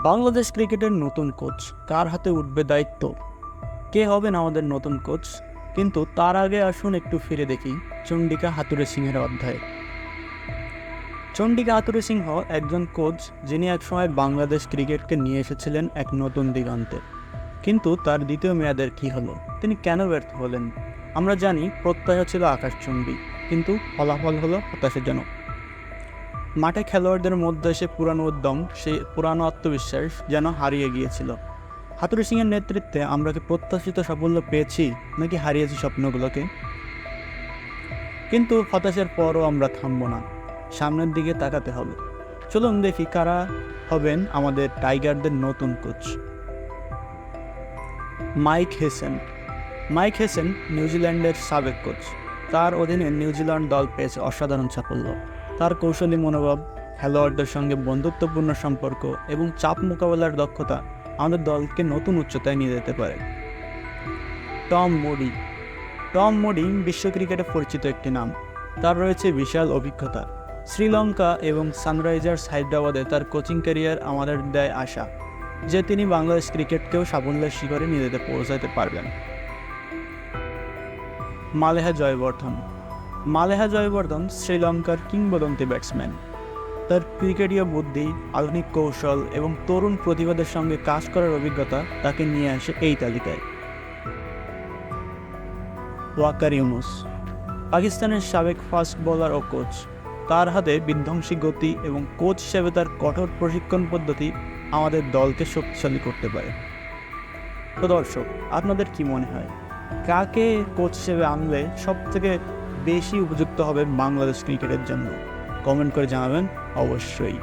বাংলাদেশ ক্রিকেটের নতুন কোচ কার হাতে উঠবে দায়িত্ব? কে হবেন আমাদের নতুন কোচ? কিন্তু তার আগে আসুন একটু ফিরে দেখি চন্ডিকা হাথুরুসিংহের সিংহের অধ্যায়ে। চন্ডিকা হাথুরুসিংহ সিংহ একজন কোচ যিনি একসময় বাংলাদেশ ক্রিকেটকে নিয়ে এসেছিলেন এক নতুন দিগন্তে। কিন্তু তার দ্বিতীয় মেয়াদের কি হলো? তিনি কেন ব্যর্থ হলেন? আমরা জানি প্রত্যাশা ছিল আকাশচুম্বী, কিন্তু ফলাফল হলো হতাশাজনক। মাঠে খেলোয়াড়দের মধ্যে সে পুরানো উদ্যম, সেই পুরানো আত্মবিশ্বাস যেন হারিয়ে গিয়েছিল। হাথুরু সিংয়ের নেতৃত্বে আমরা কি প্রত্যাশিত সাফল্য পেয়েছি, নাকি হারিয়েছি স্বপ্নগুলোকে? কিন্তু হতাশার পরও আমরা থামব না, সামনের দিকে তাকাতে হবে। চলুন দেখি কারা হবেন আমাদের টাইগারদের নতুন কোচ। মাইক হেসেন নিউজিল্যান্ডের সাবেক কোচ। তার অধীনে নিউজিল্যান্ড দল পেয়েছে অসাধারণ সাফল্য। তার কৌশলী মনোভাব, খেলোয়াড়দের সঙ্গে বন্ধুত্বপূর্ণ সম্পর্ক এবং চাপ মোকাবেলার দক্ষতা আমাদের দলকে নতুন উচ্চতায় নিয়ে যেতে পারে। টম মুডি বিশ্ব ক্রিকেটে পরিচিত একটি নাম। তার রয়েছে বিশাল অভিজ্ঞতা। শ্রীলঙ্কা এবং সানরাইজার্স হায়দ্রাবাদে তার কোচিং ক্যারিয়ার আমাদের দেয় আশা যে তিনি বাংলাদেশ ক্রিকেটকেও সাফল্যের শিখরে নিয়ে যেতে পৌঁছাতে পারবেন। মালেহা জয়বর্ধন শ্রীলঙ্কার কিংবদন্তি ব্যাটসম্যান। তার ক্রিকেটীয় বুদ্ধি, আধুনিক কৌশল এবং তরুণ প্রতিভাদের সঙ্গে কাজ করার অভিজ্ঞতা তাকে নিয়ে আসে এই তালিকায়। ওয়াকার ইউনুস পাকিস্তানের সাবেক ফাস্ট বোলার ও কোচ। তার হাতে বিধ্বংসী গতি এবং কোচ হিসেবে তার কঠোর প্রশিক্ষণ পদ্ধতি আমাদের দলকে শক্তিশালী করতে পারে। তো দর্শক, আপনাদের কি মনে হয়, কাকে কোচ হিসেবে আনলে সবথেকে বেশি উপযুক্ত হবে বাংলাদেশ ক্রিকেটের জন্য? কমেন্ট করে জানাবেন অবশ্যই।